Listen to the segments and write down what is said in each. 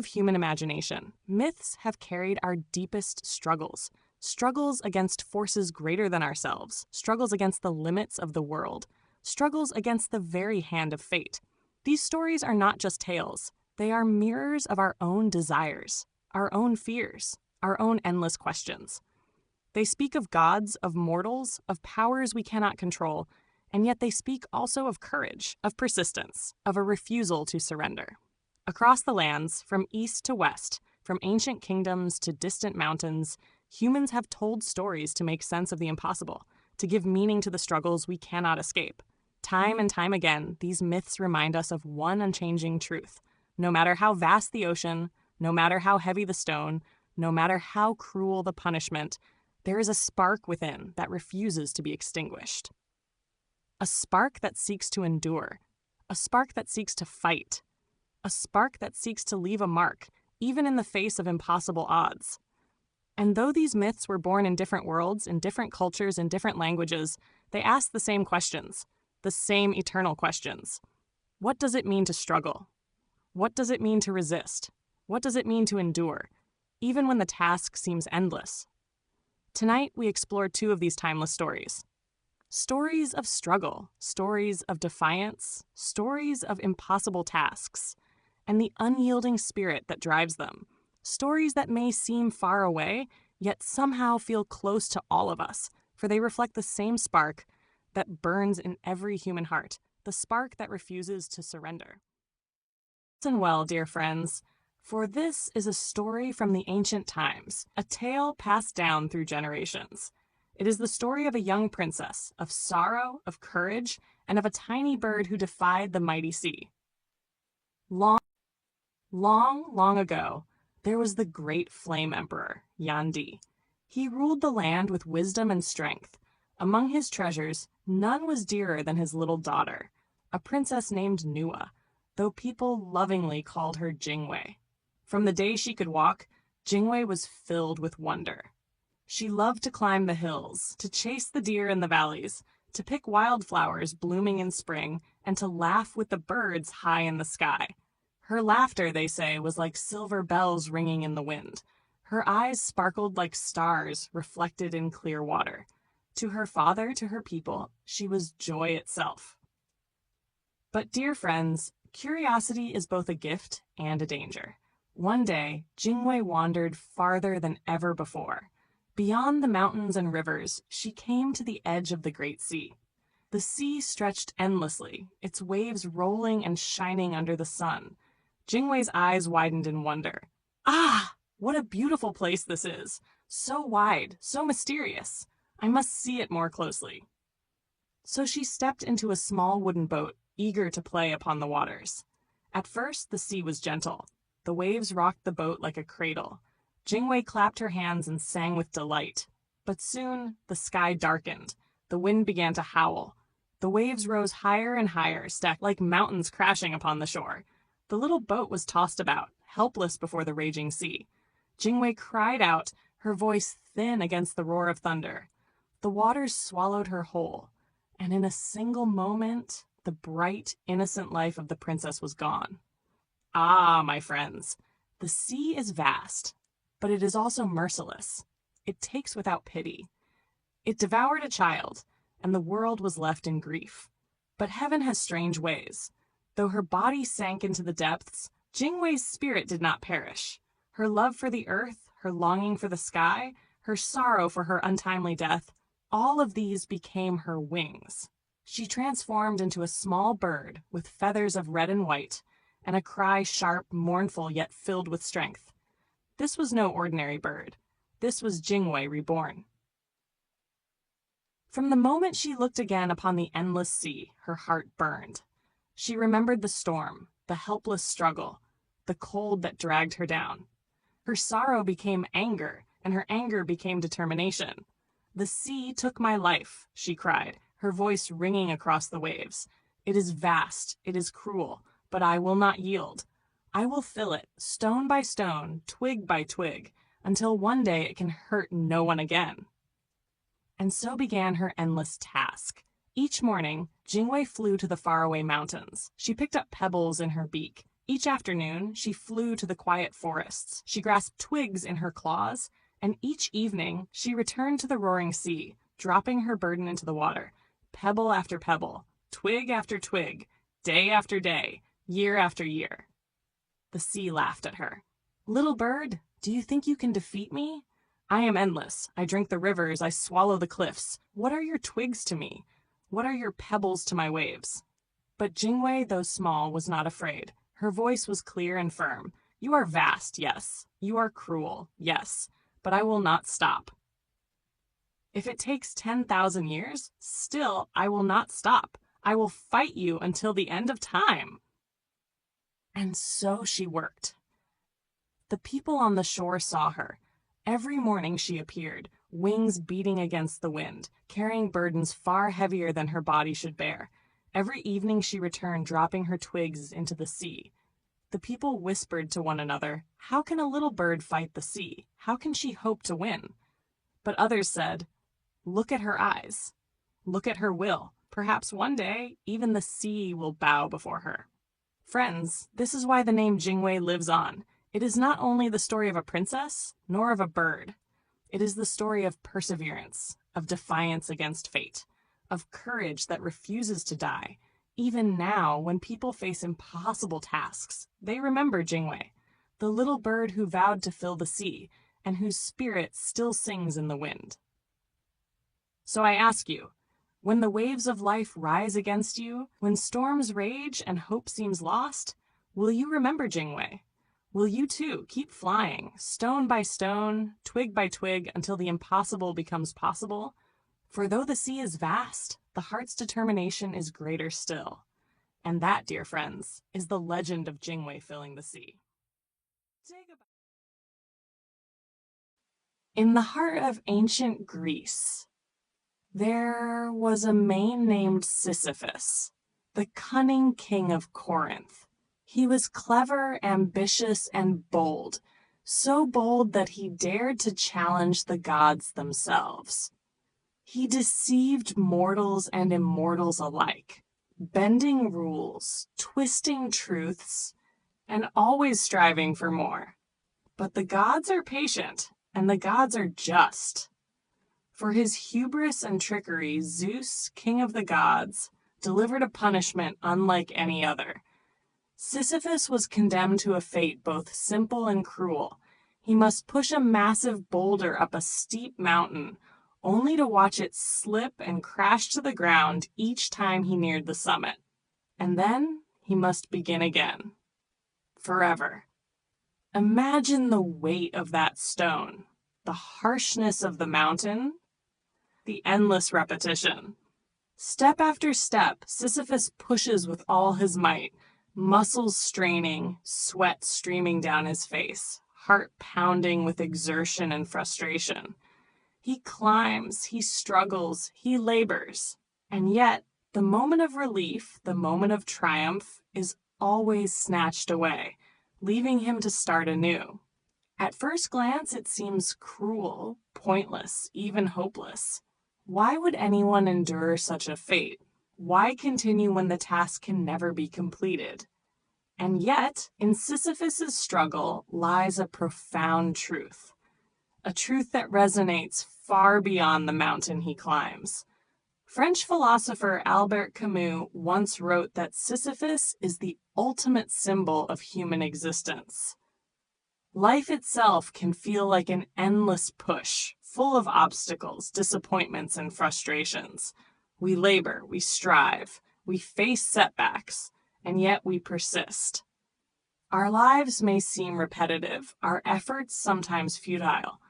human imagination, myths have carried our deepest struggles. Struggles against forces greater than ourselves, struggles against the limits of the world, struggles against the very hand of fate. These stories are not just tales. They are mirrors of our own desires, our own fears, our own endless questions. They speak of gods, of mortals, of powers we cannot control, and yet they speak also of courage, of persistence, of a refusal to surrender. Across the lands, from east to west, from ancient kingdoms to distant mountains, humans have told stories to make sense of the impossible, to give meaning to the struggles we cannot escape. Time and time again, these myths remind us of one unchanging truth. No matter how vast the ocean, no matter how heavy the stone, no matter how cruel the punishment, there is a spark within that refuses to be extinguished. A spark that seeks to endure, a spark that seeks to fight, a spark that seeks to leave a mark, even in the face of impossible odds. And though these myths were born in different worlds, in different cultures, in different languages, they ask the same questions, the same eternal questions. What does it mean to struggle? What does it mean to resist? What does it mean to endure, even when the task seems endless? Tonight, we explore two of these timeless stories. Stories of struggle, stories of defiance, stories of impossible tasks, and the unyielding spirit that drives them. Stories that may seem far away, yet somehow feel close to all of us, for they reflect the same spark that burns in every human heart, the spark that refuses to surrender. Listen well, dear friends, for this is a story from the ancient times, a tale passed down through generations. It is the story of a young princess, of sorrow, of courage, and of a tiny bird who defied the mighty sea. Long, long ago, there was the great flame emperor, Yandi. He ruled the land with wisdom and strength. Among his treasures, none was dearer than his little daughter, a princess named Nua, though people lovingly called her Jingwei. From the day she could walk, Jingwei was filled with wonder. She loved to climb the hills, to chase the deer in the valleys, to pick wildflowers blooming in spring, and to laugh with the birds high in the sky. Her laughter, they say, was like silver bells ringing in the wind. Her eyes sparkled like stars reflected in clear water. To her father, to her people, she was joy itself. But, dear friends, curiosity is both a gift and a danger. One day, Jingwei wandered farther than ever before. Beyond the mountains and rivers, she came to the edge of the great sea. The sea stretched endlessly, its waves rolling and shining under the sun. Jingwei's eyes widened in wonder. Ah, what a beautiful place this is! So wide, so mysterious. I must see it more closely. So she stepped into a small wooden boat, eager to play upon the waters. At first, the sea was gentle. The waves rocked the boat like a cradle. Jingwei clapped her hands and sang with delight. But soon, the sky darkened. The wind began to howl. The waves rose higher and higher, stacked like mountains crashing upon the shore. The little boat was tossed about, helpless before the raging sea. Jingwei cried out, her voice thin against the roar of thunder. The waters swallowed her whole, and in a single moment, the bright, innocent life of the princess was gone. Ah, my friends, the sea is vast, but it is also merciless. It takes without pity. It devoured a child, and the world was left in grief. But heaven has strange ways. Though her body sank into the depths, Jingwei's spirit did not perish. Her love for the earth, her longing for the sky, her sorrow for her untimely death, all of these became her wings. She transformed into a small bird with feathers of red and white, and a cry sharp, mournful, yet filled with strength. This was no ordinary bird. This was Jingwei reborn. From the moment she looked again upon the endless sea, her heart burned. She remembered the storm, the helpless struggle, the cold that dragged her down. Her sorrow became anger, and her anger became determination. "The sea took my life," she cried, her voice ringing across the waves. "It is vast, it is cruel, but I will not yield. I will fill it, stone by stone, twig by twig, until one day it can hurt no one again." And so began her endless task. Each morning, Jingwei flew to the faraway mountains. She picked up pebbles in her beak, Each afternoon, she flew to the quiet forests. She grasped twigs in her claws, and each evening, she returned to the roaring sea, dropping her burden into the water, pebble after pebble, twig after twig, day after day, year after year. The sea laughed at her. "Little bird, do you think you can defeat me? I am endless. I drink the rivers. I swallow the cliffs. What are your twigs to me? What are your pebbles to my waves?" But Jingwei, though small, was not afraid. Her voice was clear and firm. "You are vast, yes. You are cruel, yes. But I will not stop. If it takes 10,000 years, still I will not stop. I will fight you until the end of time." And so she worked. The people on the shore saw her. Every morning she appeared, wings beating against the wind, carrying burdens far heavier than her body should bear. Every evening she returned, dropping her twigs into the sea. The people whispered to one another, "How can a little bird fight the sea? How can she hope to win?" But others said, "Look at her eyes. Look at her will. Perhaps one day, even the sea will bow before her." Friends, this is why the name Jingwei lives on. It is not only the story of a princess, nor of a bird. It is the story of perseverance, of defiance against fate, of courage that refuses to die. Even now, when people face impossible tasks, they remember Jingwei, the little bird who vowed to fill the sea, and whose spirit still sings in the wind. So I ask you, when the waves of life rise against you, when storms rage and hope seems lost, will you remember Jingwei? Will you too keep flying, stone by stone, twig by twig, until the impossible becomes possible? For though the sea is vast, the heart's determination is greater still. And that, dear friends, is the legend of Jingwei filling the sea. In the heart of ancient Greece, there was a man named Sisyphus, the cunning king of Corinth. He was clever, ambitious, and bold, so bold that he dared to challenge the gods themselves. He deceived mortals and immortals alike, bending rules, twisting truths, and always striving for more. But the gods are patient, and the gods are just. For his hubris and trickery, Zeus, king of the gods, delivered a punishment unlike any other. Sisyphus was condemned to a fate both simple and cruel. He must push a massive boulder up a steep mountain, only to watch it slip and crash to the ground each time he neared the summit. And then he must begin again. Forever. Imagine the weight of that stone, the harshness of the mountain, the endless repetition. Step after step, Sisyphus pushes with all his might, muscles straining, sweat streaming down his face, heart pounding with exertion and frustration. He climbs, he struggles, he labors. And yet, the moment of relief, the moment of triumph, is always snatched away, leaving him to start anew. At first glance, it seems cruel, pointless, even hopeless. Why would anyone endure such a fate? Why continue when the task can never be completed? And yet, in Sisyphus's struggle lies a profound truth. A truth that resonates far beyond the mountain he climbs. French philosopher Albert Camus once wrote that Sisyphus is the ultimate symbol of human existence. Life itself can feel like an endless push, full of obstacles, disappointments, and frustrations. We labor, we strive, we face setbacks, and yet we persist. Our lives may seem repetitive, our efforts sometimes futile,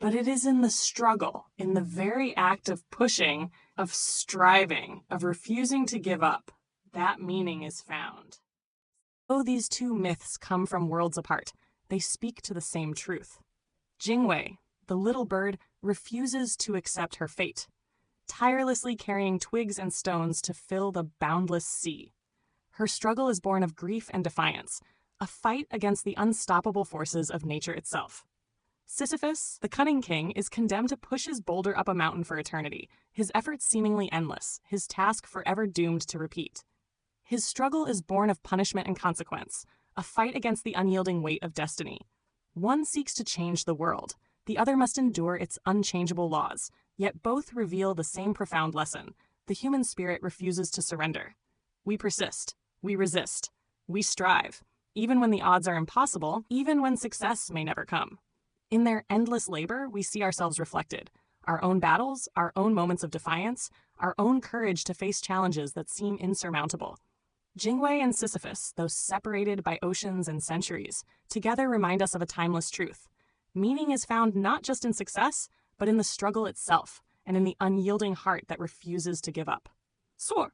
but it is in the struggle, in the very act of pushing, of striving, of refusing to give up, that meaning is found. Though these two myths come from worlds apart, they speak to the same truth. Jingwei, the little bird, refuses to accept her fate, tirelessly carrying twigs and stones to fill the boundless sea. Her struggle is born of grief and defiance, a fight against the unstoppable forces of nature itself. Sisyphus, the cunning king, is condemned to push his boulder up a mountain for eternity, his efforts seemingly endless, his task forever doomed to repeat. His struggle is born of punishment and consequence, a fight against the unyielding weight of destiny. One seeks to change the world, the other must endure its unchangeable laws, yet both reveal the same profound lesson. The human spirit refuses to surrender. We persist, we resist, we strive, even when the odds are impossible, even when success may never come. In their endless labor, we see ourselves reflected, our own battles, our own moments of defiance, our own courage to face challenges that seem insurmountable. Jingwei and Sisyphus, though separated by oceans and centuries, together remind us of a timeless truth. Meaning is found not just in success, but in the struggle itself, and in the unyielding heart that refuses to give up. So,